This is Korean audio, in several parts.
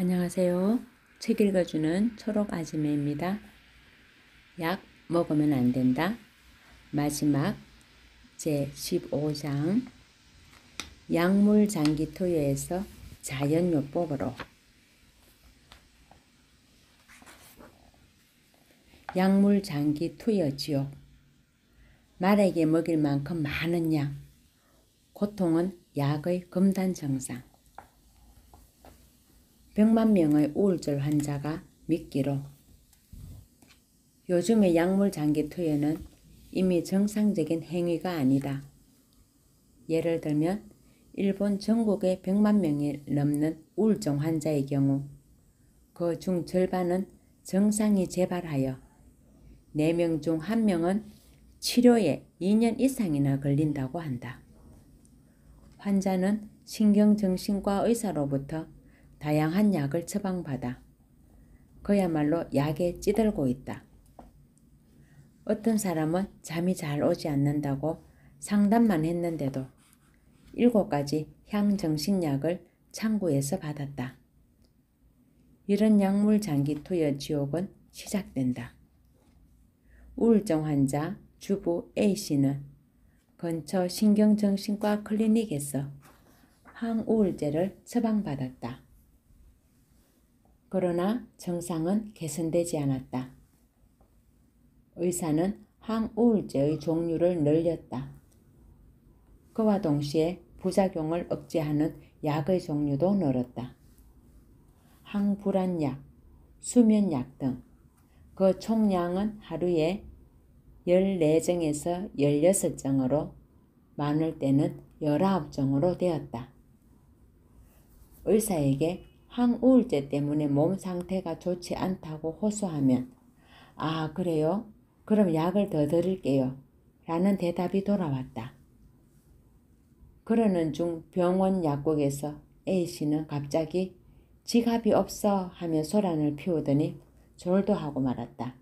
안녕하세요. 책 읽어주는 초록 아지매입니다. 약 먹으면 안 된다. 마지막 제 15장 약물 장기 투여에서 자연요법으로 약물 장기 투여 지옥. 말에게 먹일 만큼 많은 약. 고통은 약의 금단 정상. 100만 명의 우울증 환자가 믿기로 요즘의 약물 장기 투여는 이미 정상적인 행위가 아니다. 예를 들면 일본 전국의 100만 명이 넘는 우울증 환자의 경우 그 중 절반은 증상이 재발하여 4명 중 1명은 치료에 2년 이상이나 걸린다고 한다. 환자는 신경정신과 의사로부터 다양한 약을 처방받아 그야말로 약에 찌들고 있다. 어떤 사람은 잠이 잘 오지 않는다고 상담만 했는데도 7가지 향정신약을 창구에서 받았다. 이런 약물 장기 투여 지옥은 시작된다. 우울증 환자 주부 A씨는 근처 신경정신과 클리닉에서 항우울제를 처방받았다. 그러나 증상은 개선되지 않았다. 의사는 항우울제의 종류를 늘렸다. 그와 동시에 부작용을 억제하는 약의 종류도 늘었다. 항불안약, 수면약 등 그 총량은 하루에 14정에서 16정으로 많을 때는 19정으로 되었다. 의사에게 항우울제 때문에 몸 상태가 좋지 않다고 호소하면 아 그래요? 그럼 약을 더 드릴게요. 라는 대답이 돌아왔다. 그러는 중 병원 약국에서 A씨는 갑자기 지갑이 없어 하며 소란을 피우더니 졸도하고 말았다.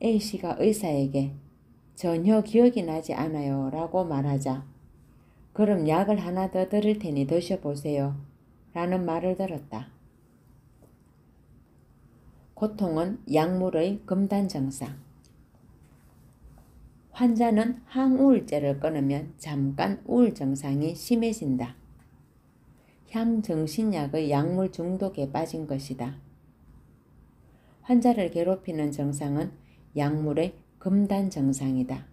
A씨가 의사에게 전혀 기억이 나지 않아요 라고 말하자 그럼 약을 하나 더 드릴 테니 드셔보세요 라는 말을 들었다. 고통은 약물의 금단 정상. 환자는 항우울제를 끊으면 잠깐 우울 증상이 심해진다. 향정신약의 약물 중독에 빠진 것이다. 환자를 괴롭히는 증상은 약물의 금단 증상이다.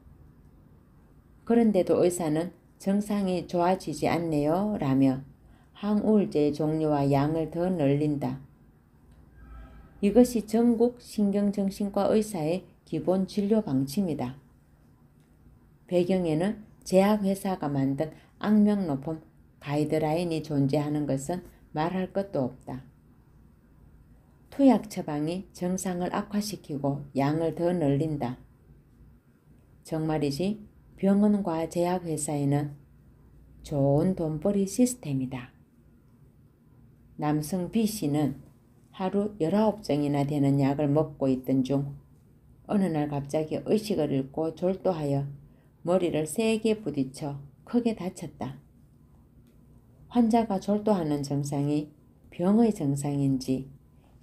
그런데도 의사는 증상이 좋아지지 않네요 라며 항우울제의 종류와 양을 더 늘린다. 이것이 전국 신경정신과 의사의 기본 진료 방침이다. 배경에는 제약회사가 만든 악명 높은 가이드라인이 존재하는 것은 말할 것도 없다. 투약 처방이 증상을 악화시키고 양을 더 늘린다. 정말이지 병원과 제약회사에는 좋은 돈벌이 시스템이다. 남성 B씨는 하루 19정이나 되는 약을 먹고 있던 중 어느 날 갑자기 의식을 잃고 졸도하여 머리를 세게 부딪혀 크게 다쳤다. 환자가 졸도하는 증상이 병의 증상인지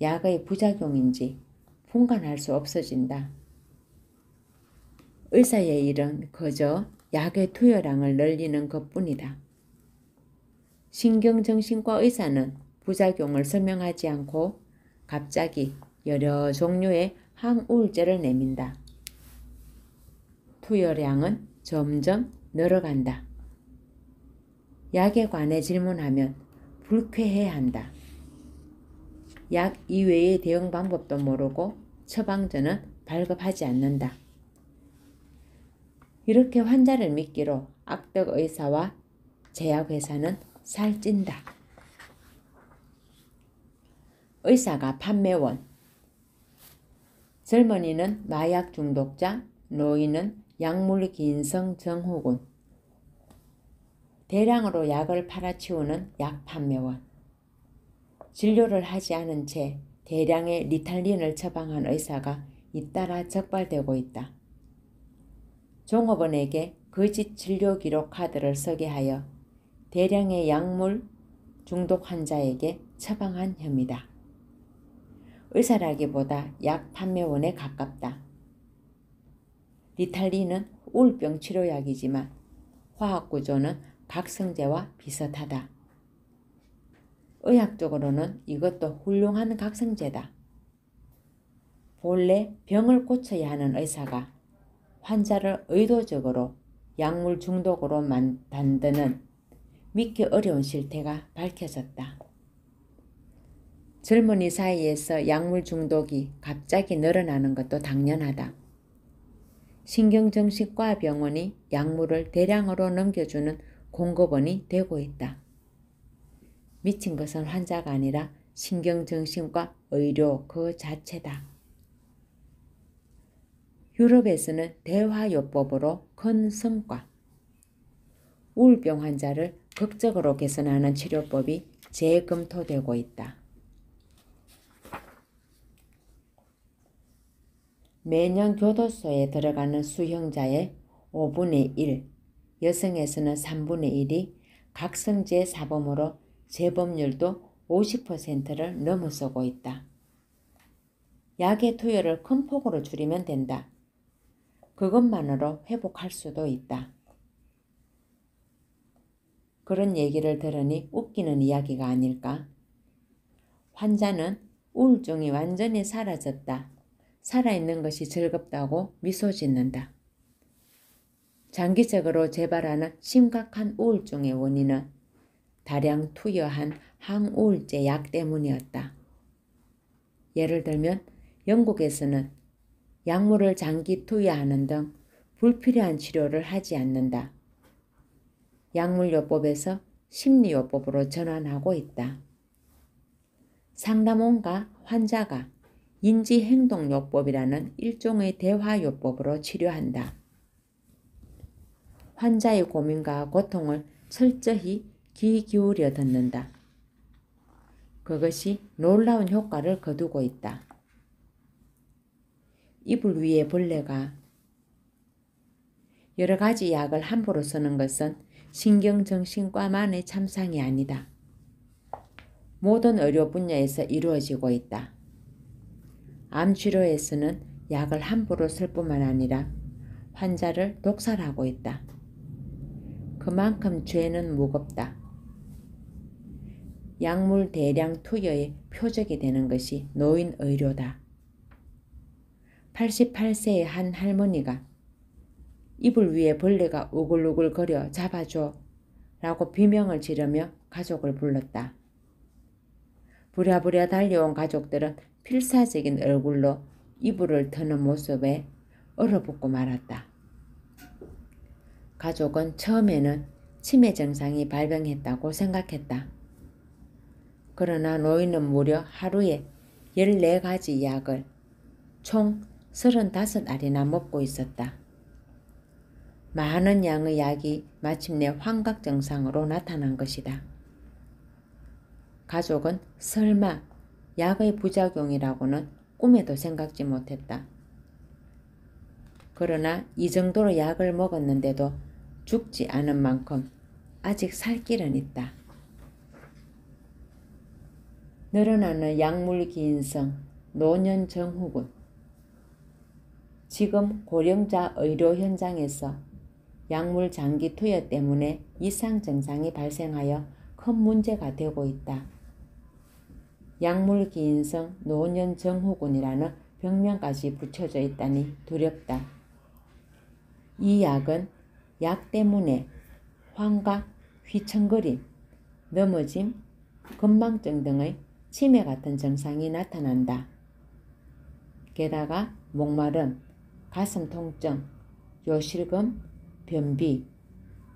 약의 부작용인지 분간할 수 없어진다. 의사의 일은 그저 약의 투여량을 늘리는 것뿐이다. 신경정신과 의사는 부작용을 설명하지 않고 갑자기 여러 종류의 항우울제를 내민다. 투여량은 점점 늘어간다. 약에 관해 질문하면 불쾌해한다. 약 이외의 대응 방법도 모르고 처방전은 발급하지 않는다. 이렇게 환자를 믿기로 악덕 의사와 제약회사는 살찐다. 의사가 판매원. 젊은이는 마약 중독자, 노인은 약물 기인성 증후군. 대량으로 약을 팔아치우는 약 판매원. 진료를 하지 않은 채 대량의 리탈린을 처방한 의사가 잇따라 적발되고 있다. 종업원에게 거짓 진료 기록 카드를 쓰게 하여 대량의 약물 중독 환자에게 처방한 혐의다. 의사라기보다 약 판매원에 가깝다. 리탈린은 우울병 치료약이지만 화학구조는 각성제와 비슷하다. 의학적으로는 이것도 훌륭한 각성제다. 본래 병을 고쳐야 하는 의사가 환자를 의도적으로 약물 중독으로 만드는 믿기 어려운 실태가 밝혀졌다. 젊은이 사이에서 약물 중독이 갑자기 늘어나는 것도 당연하다. 신경정신과 병원이 약물을 대량으로 넘겨주는 공급원이 되고 있다. 미친 것은 환자가 아니라 신경정신과 의료 그 자체다. 유럽에서는 대화요법으로 큰 성과, 우울병 환자를 극적으로 개선하는 치료법이 재검토되고 있다. 매년 교도소에 들어가는 수형자의 5분의 1, 여성에서는 3분의 1이 각성제 사범으로 재범률도 50%를 넘어서고 있다. 약의 투여를 큰 폭으로 줄이면 된다. 그것만으로 회복할 수도 있다. 그런 얘기를 들으니 웃기는 이야기가 아닐까? 환자는 우울증이 완전히 사라졌다. 살아있는 것이 즐겁다고 미소 짓는다. 장기적으로 재발하는 심각한 우울증의 원인은 다량 투여한 항우울제 약 때문이었다. 예를 들면 영국에서는 약물을 장기 투여하는 등 불필요한 치료를 하지 않는다. 약물요법에서 심리요법으로 전환하고 있다. 상담원과 환자가 인지행동요법이라는 일종의 대화요법으로 치료한다. 환자의 고민과 고통을 철저히 귀 기울여 듣는다. 그것이 놀라운 효과를 거두고 있다. 이불 위에 벌레가 여러 가지 약을 함부로 쓰는 것은 신경정신과만의 참상이 아니다. 모든 의료 분야에서 이루어지고 있다. 암치료에서는 약을 함부로 쓸 뿐만 아니라 환자를 독살하고 있다. 그만큼 죄는 무겁다. 약물 대량 투여의 표적이 되는 것이 노인의료다. 88세의 한 할머니가 이불 위에 벌레가 우글우글 거려 잡아줘 라고 비명을 지르며 가족을 불렀다. 부랴부랴 달려온 가족들은 필사적인 얼굴로 이불을 트는 모습에 얼어붙고 말았다. 가족은 처음에는 치매 증상이 발병했다고 생각했다. 그러나 노인은 무려 하루에 14가지 약을 총 35알이나 먹고 있었다. 많은 양의 약이 마침내 환각 증상으로 나타난 것이다. 가족은 설마 약의 부작용이라고는 꿈에도 생각지 못했다. 그러나 이 정도로 약을 먹었는데도 죽지 않은 만큼 아직 살 길은 있다. 늘어나는 약물 기인성, 노년 증후군. 지금 고령자 의료 현장에서 약물 장기 투여 때문에 이상 증상이 발생하여 큰 문제가 되고 있다. 약물 기인성 노년 증후군이라는 병명까지 붙여져 있다니 두렵다. 이 약은 약 때문에 환각, 휘청거림, 넘어짐, 건망증 등의 치매 같은 증상이 나타난다. 게다가 목마름, 가슴 통증, 요실금, 변비,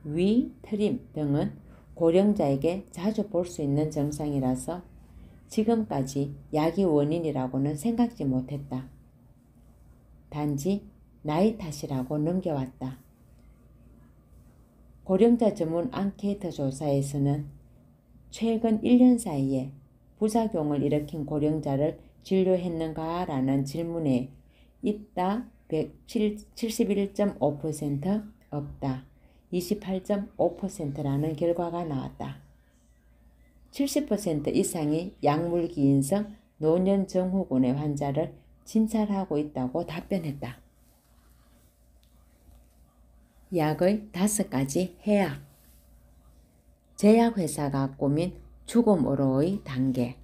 위, 트림 등은 고령자에게 자주 볼 수 있는 증상이라서 지금까지 약이 원인이라고는 생각지 못했다. 단지 나이 탓이라고 넘겨왔다. 고령자 전문 앙케이트 조사에서는 최근 1년 사이에 부작용을 일으킨 고령자를 진료했는가 라는 질문에 있다 71.5%, 없다 28.5%라는 결과가 나왔다. 70% 이상이 약물기인성 노년증후군의 환자를 진찰하고 있다고 답변했다. 약의 5가지 해악. 제약회사가 꾸민 죽음으로의 단계.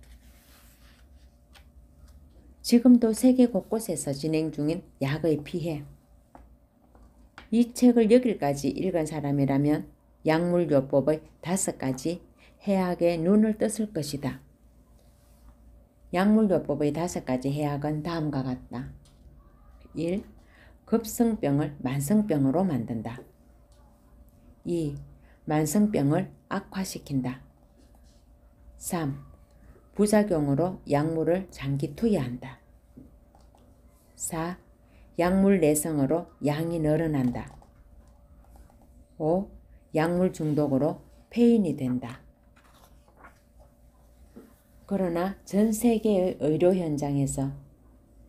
지금도 세계 곳곳에서 진행 중인 약의 피해. 이 책을 여기까지 읽은 사람이라면 약물요법의 5가지 해악에 눈을 떴을 것이다. 약물요법의 5가지 해악은 다음과 같다. 1. 급성병을 만성병으로 만든다. 2. 만성병을 악화시킨다. 3. 부작용으로 약물을 장기 투여한다. 4. 약물 내성으로 양이 늘어난다. 5. 약물 중독으로 폐인이 된다. 그러나 전 세계의 의료 현장에서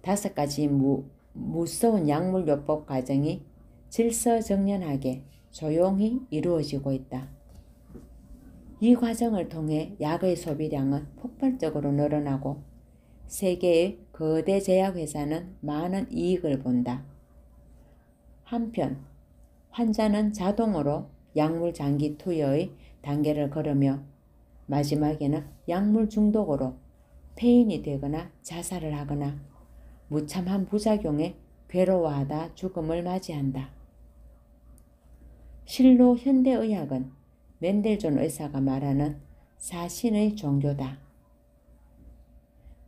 5가지 무서운 약물요법 과정이 질서정연하게 조용히 이루어지고 있다. 이 과정을 통해 약의 소비량은 폭발적으로 늘어나고 세계의 거대 제약회사는 많은 이익을 본다. 한편 환자는 자동으로 약물 장기 투여의 단계를 걸으며 마지막에는 약물 중독으로 폐인이 되거나 자살을 하거나 무참한 부작용에 괴로워하다 죽음을 맞이한다. 실로 현대의학은 멘델존 의사가 말하는 사신의 종교다.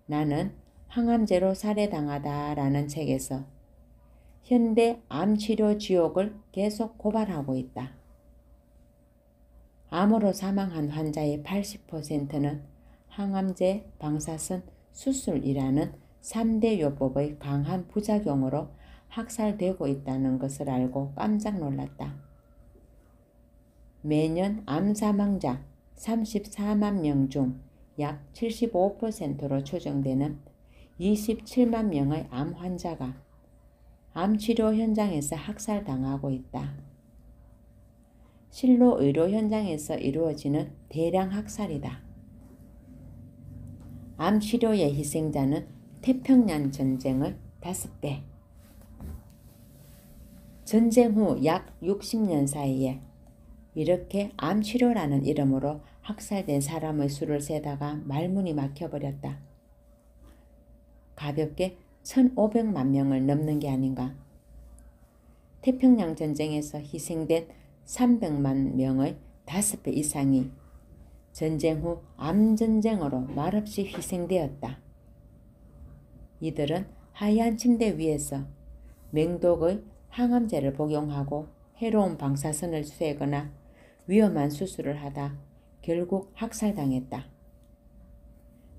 나는 항암제로 살해당하다 라는 책에서 현대 암치료 지옥을 계속 고발하고 있다. 암으로 사망한 환자의 80%는 항암제, 방사선, 수술이라는 3대 요법의 강한 부작용으로 학살되고 있다는 것을 알고 깜짝 놀랐다. 매년 암 사망자 34만 명 중 약 75%로 추정되는 27만 명의 암 환자가 암치료 현장에서 학살당하고 있다. 실로 의료 현장에서 이루어지는 대량 학살이다. 암치료의 희생자는 태평양 전쟁의 5배. 전쟁 후 약 60년 사이에 이렇게 암치료라는 이름으로 학살된 사람의 수를 세다가 말문이 막혀버렸다. 가볍게 1,500만 명을 넘는 게 아닌가. 태평양 전쟁에서 희생된 300만 명의 5배 이상이 전쟁 후 암전쟁으로 말없이 희생되었다. 이들은 하얀 침대 위에서 맹독의 항암제를 복용하고 해로운 방사선을 쐬거나 위험한 수술을 하다 결국 학살당했다.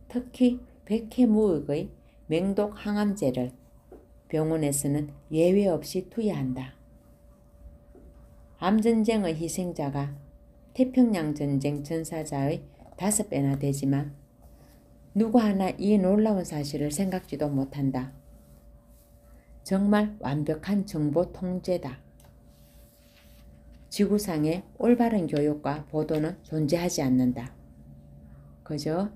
특히 백해무익의 맹독 항암제를 병원에서는 예외 없이 투여한다. 암전쟁의 희생자가 태평양 전쟁 전사자의 5배나 되지만 누구 하나 이 놀라운 사실을 생각지도 못한다. 정말 완벽한 정보 통제다. 지구상에 올바른 교육과 보도는 존재하지 않는다. 그저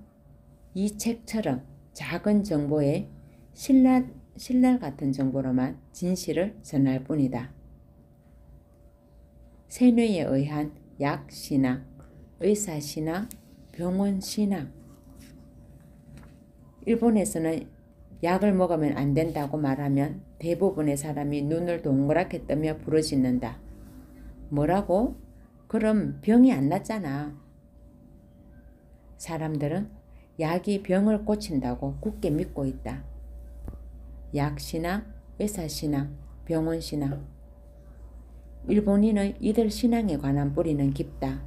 이 책처럼 작은 정보에 신랄 같은 정보로만 진실을 전할 뿐이다. 세뇌에 의한 약신앙, 의사신앙, 병원신앙. 일본에서는 약을 먹으면 안 된다고 말하면 대부분의 사람이 눈을 동그랗게 뜨며 부르짖는다. 뭐라고? 그럼 병이 안 낫잖아. 사람들은 약이 병을 고친다고 굳게 믿고 있다. 약신앙, 의사신앙, 병원신앙. 일본인의 이들 신앙에 관한 뿌리는 깊다.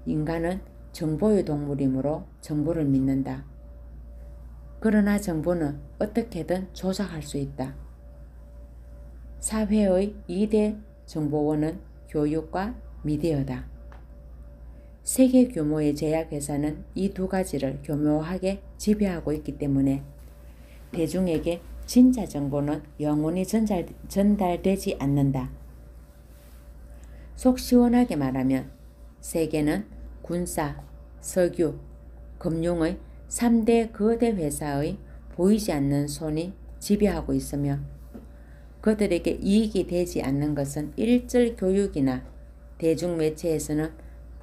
인간은 정보의 동물이므로 정보를 믿는다. 그러나 정보는 어떻게든 조작할 수 있다. 사회의 2대 정보원은 교육과 미디어다. 세계 규모의 제약회사는 이 2가지를 교묘하게 지배하고 있기 때문에 대중에게 진짜 정보는 영원히 전달되지 않는다. 속 시원하게 말하면 세계는 군사, 석유, 금융의 3대 거대 회사의 보이지 않는 손이 지배하고 있으며 그들에게 이익이 되지 않는 것은 일절 교육이나 대중매체에서는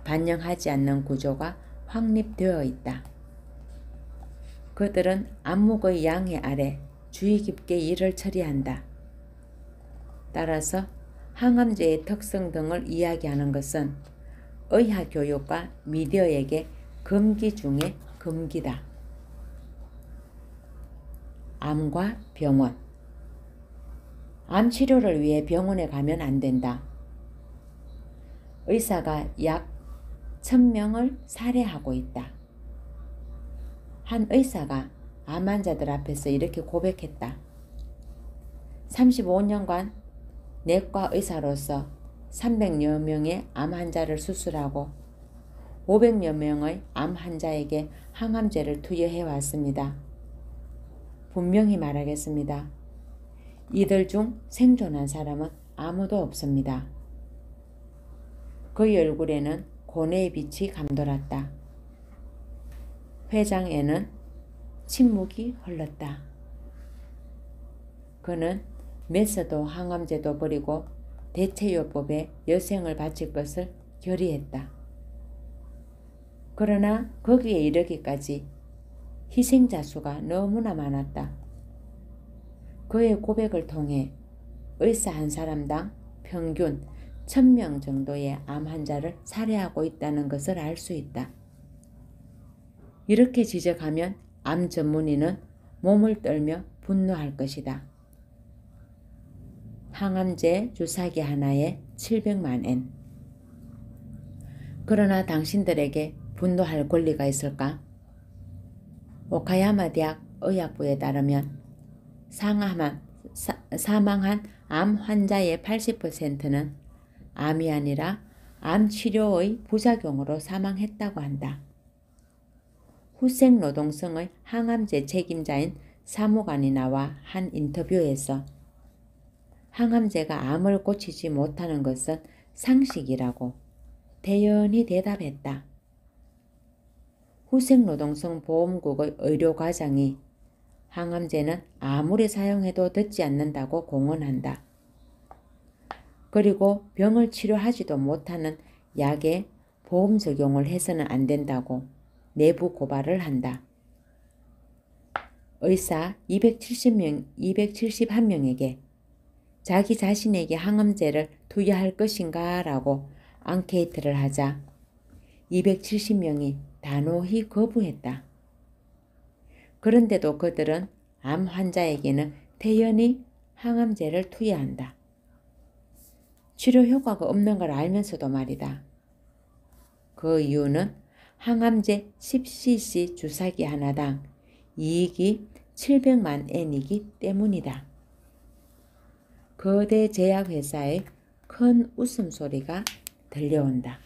반영하지 않는 구조가 확립되어 있다. 그들은 암묵의 양해 아래 주의 깊게 일을 처리한다. 따라서 항암제의 특성 등을 이야기하는 것은 의학교육과 미디어에게 금기 중에 금기다. 암과 병원. 암 치료를 위해 병원에 가면 안 된다. 의사가 약 1000명을 살해하고 있다. 한 의사가 암 환자들 앞에서 이렇게 고백했다. 35년간 내과 의사로서 300여 명의 암 환자를 수술하고 500여 명의 암 환자에게 항암제를 투여해 왔습니다. 분명히 말하겠습니다. 이들 중 생존한 사람은 아무도 없습니다. 그의 얼굴에는 고뇌의 빛이 감돌았다. 회장에는 침묵이 흘렀다. 그는 메스도 항암제도 버리고 대체요법에 여생을 바칠 것을 결의했다. 그러나 거기에 이르기까지 희생자 수가 너무나 많았다. 그의 고백을 통해 의사 한 사람당 평균 1000명 정도의 암 환자를 살해하고 있다는 것을 알 수 있다. 이렇게 지적하면 암 전문의는 몸을 떨며 분노할 것이다. 항암제 주사기 하나에 700만 엔. 그러나 당신들에게 분노할 권리가 있을까? 오카야마 대학 의학부에 따르면 사망한 암 환자의 80%는 암이 아니라 암 치료의 부작용으로 사망했다고 한다. 후생노동성의 항암제 책임자인 사무관이 나와 한 인터뷰에서 항암제가 암을 고치지 못하는 것은 상식이라고 대연히 대답했다. 후생노동성 보험국의 의료과장이 항암제는 아무리 사용해도 듣지 않는다고 공언한다. 그리고 병을 치료하지도 못하는 약에 보험 적용을 해서는 안 된다고 내부 고발을 한다. 의사 271명에게 자기 자신에게 항암제를 투여할 것인가 라고 앙케이트를 하자 270명이 단호히 거부했다. 그런데도 그들은 암 환자에게는 태연히 항암제를 투여한다. 치료 효과가 없는 걸 알면서도 말이다. 그 이유는 항암제 10cc 주사기 하나당 이익이 700만 엔이기 때문이다. 거대 제약회사의 큰 웃음소리가 들려온다.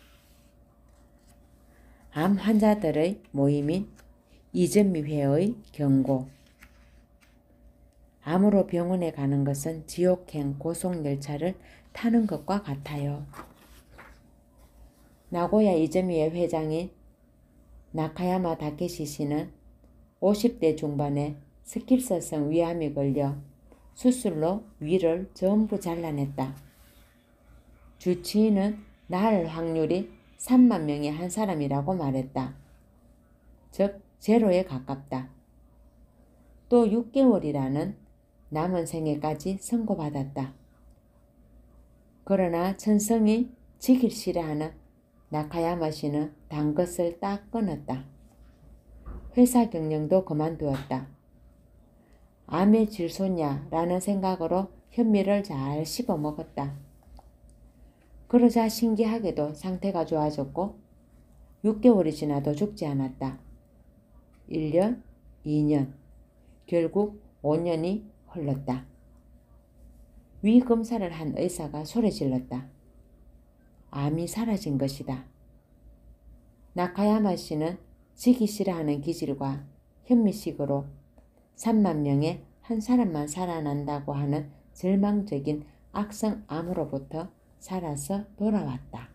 암 환자들의 모임인 이전미회의 경고. 암으로 병원에 가는 것은 지옥행 고속열차를 타는 것과 같아요. 나고야 이즈미의 회장인 나카야마 다케시 씨는 50대 중반에 스킬서성 위암이 걸려 수술로 위를 전부 잘라냈다. 주치의는 나을 확률이 3만 명의 한 사람이라고 말했다. 즉 제로에 가깝다. 또 6개월이라는 남은 생애까지 선고받았다. 그러나 천성이 지길 싫어하는 나카야마 씨는 단 것을 딱 끊었다. 회사 경영도 그만두었다. 암의 질소냐라는 생각으로 현미를 잘 씹어먹었다. 그러자 신기하게도 상태가 좋아졌고 6개월이 지나도 죽지 않았다. 1년, 2년, 결국 5년이 흘렀다. 위 검사를 한 의사가 소리 질렀다. 암이 사라진 것이다. 나카야마 씨는 지기 싫어하는 기질과 현미식으로 3만 명의 한 사람만 살아난다고 하는 절망적인 악성암으로부터 살아서 돌아왔다.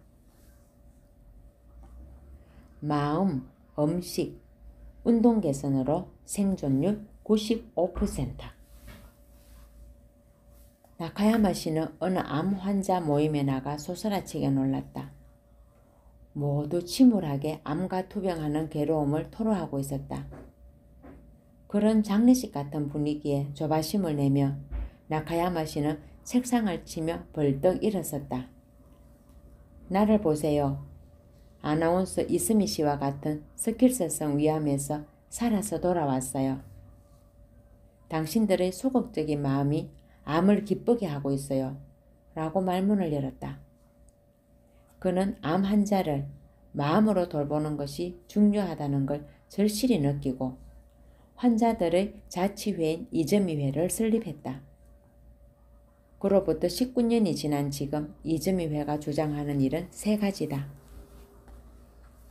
마음, 음식, 운동 개선으로 생존율 95%. 나카야마 씨는 어느 암 환자 모임에 나가 소스라치게 놀랐다. 모두 침울하게 암과 투병하는 괴로움을 토로하고 있었다. 그런 장례식 같은 분위기에 조바심을 내며 나카야마 씨는 책상을 치며 벌떡 일어섰다. 나를 보세요. 아나운서 이스미 씨와 같은 스킬세성 위암에서 살아서 돌아왔어요. 당신들의 소극적인 마음이 암을 기쁘게 하고 있어요. 라고 말문을 열었다. 그는 암 환자를 마음으로 돌보는 것이 중요하다는 걸 절실히 느끼고 환자들의 자치회인 이즈미회를 설립했다. 그로부터 19년이 지난 지금 이즈미회가 주장하는 일은 세 가지다.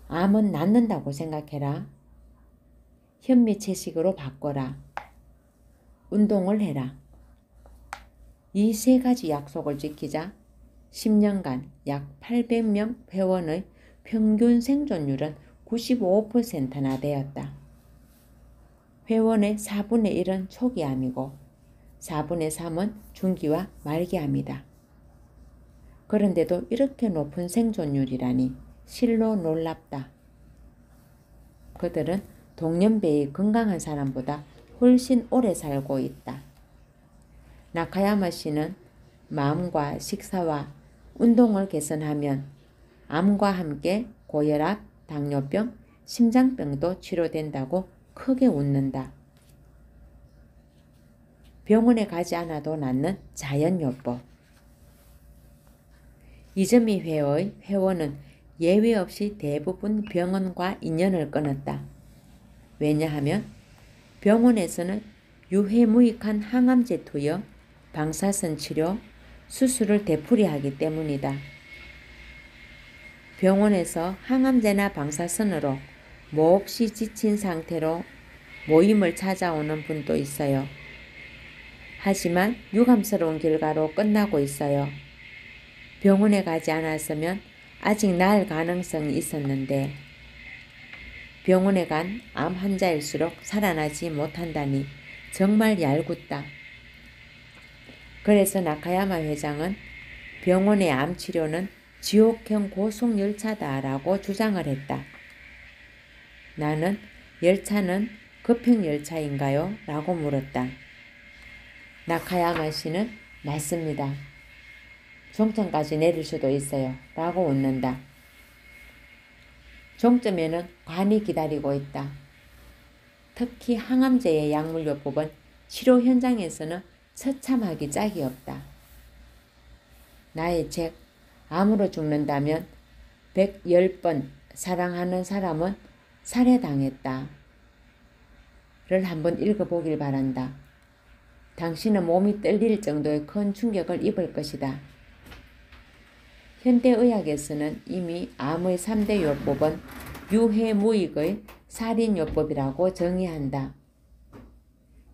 암은 낫는다고 생각해라. 현미채식으로 바꿔라. 운동을 해라. 이 세 가지 약속을 지키자 10년간 약 800명 회원의 평균 생존율은 95%나 되었다. 회원의 4분의 1은 초기암이고 4분의 3은 중기와 말기암이다. 그런데도 이렇게 높은 생존율이라니 실로 놀랍다. 그들은 동년배의 건강한 사람보다 훨씬 오래 살고 있다. 나카야마 씨는 마음과 식사와 운동을 개선하면 암과 함께 고혈압, 당뇨병, 심장병도 치료된다고 크게 웃는다. 병원에 가지 않아도 낫는 자연요법. 이즈미회의 회원은 예외 없이 대부분 병원과 인연을 끊었다. 왜냐하면 병원에서는 유해무익한 항암제 투여, 방사선 치료, 수술을 되풀이하기 때문이다. 병원에서 항암제나 방사선으로 몹시 지친 상태로 모임을 찾아오는 분도 있어요. 하지만 유감스러운 결과로 끝나고 있어요. 병원에 가지 않았으면 아직 나을 가능성이 있었는데 병원에 간 암 환자일수록 살아나지 못한다니 정말 얄궂다. 그래서 나카야마 회장은 병원의 암 치료는 지옥형 고속열차다라고 주장을 했다. 나는 열차는 급행열차인가요? 라고 물었다. 나카야마 씨는 맞습니다. 종점까지 내릴 수도 있어요. 라고 웃는다. 종점에는 관이 기다리고 있다. 특히 항암제의 약물요법은 치료 현장에서는 처참하기 짝이 없다. 나의 책 암으로 죽는다면 110번 사랑하는 사람은 살해당했다. 를 한번 읽어보길 바란다. 당신은 몸이 떨릴 정도의 큰 충격을 입을 것이다. 현대의학에서는 이미 암의 3대 요법은 유해무익의 살인요법이라고 정의한다.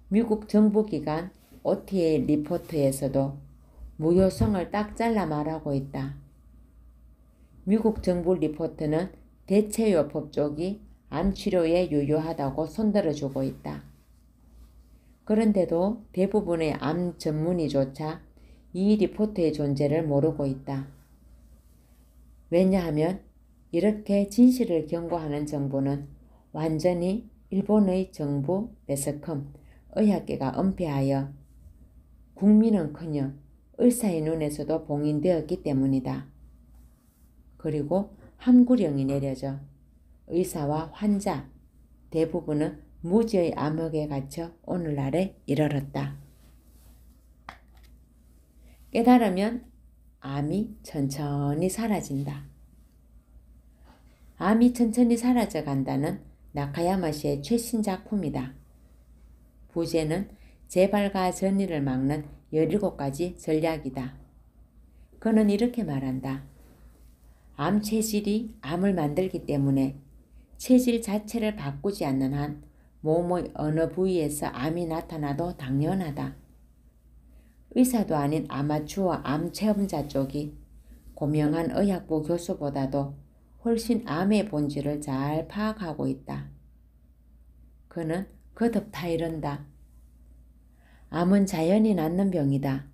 미국 정부기관 OTA 리포트에서도 무효성을 딱 잘라 말하고 있다. 미국 정부 리포트는 대체요법 쪽이 암치료에 유효하다고 손들어주고 있다. 그런데도 대부분의 암 전문의조차 이 리포트의 존재를 모르고 있다. 왜냐하면 이렇게 진실을 경고하는 정보는 완전히 일본의 정부 매스컴 의학계가 은폐하여 국민은커녕 의사의 눈에서도 봉인되었기 때문이다. 그리고 함구령이 내려져 의사와 환자 대부분은 무지의 암흑에 갇혀 오늘날에 이르렀다. 깨달으면 암이 천천히 사라진다. 암이 천천히 사라져 간다는 나카야마 씨의 최신 작품이다. 부제는 재발과 전이를 막는 17가지 전략이다. 그는 이렇게 말한다. 암 체질이 암을 만들기 때문에 체질 자체를 바꾸지 않는 한 몸의 어느 부위에서 암이 나타나도 당연하다. 의사도 아닌 아마추어 암 체험자 쪽이 고명한 의학부 교수보다도 훨씬 암의 본질을 잘 파악하고 있다. 그는 거듭 타이른다. 암은 자연히 낫는 병이다.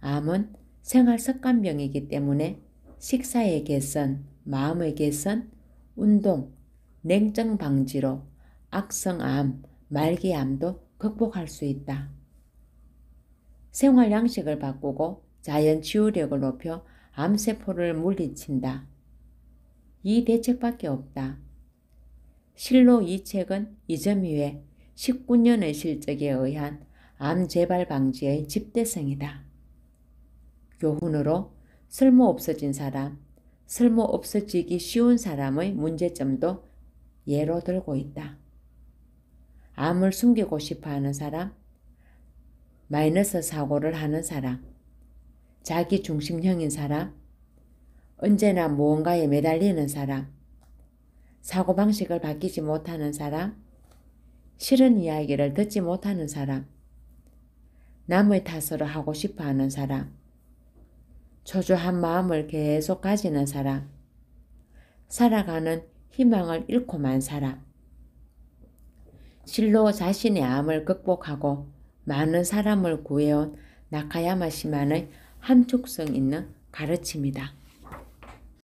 암은 생활습관병이기 때문에 식사의 개선, 마음의 개선, 운동, 냉증 방지로 악성암, 말기암도 극복할 수 있다. 생활 양식을 바꾸고 자연 치유력을 높여 암세포를 물리친다. 이 대책밖에 없다. 실로 이 책은 이점희의 19년의 실적에 의한 암 재발 방지의 집대성이다. 교훈으로 쓸모 없어진 사람, 쓸모 없어지기 쉬운 사람의 문제점도 예로 들고 있다. 암을 숨기고 싶어하는 사람, 마이너스 사고를 하는 사람, 자기 중심형인 사람, 언제나 무언가에 매달리는 사람, 사고방식을 바뀌지 못하는 사람, 싫은 이야기를 듣지 못하는 사람, 남의 탓으로 하고 싶어하는 사람, 초조한 마음을 계속 가지는 사람, 살아가는 희망을 잃고 만 사람, 실로 자신의 암을 극복하고 많은 사람을 구해온 나카야마 시만의 함축성 있는 가르침이다.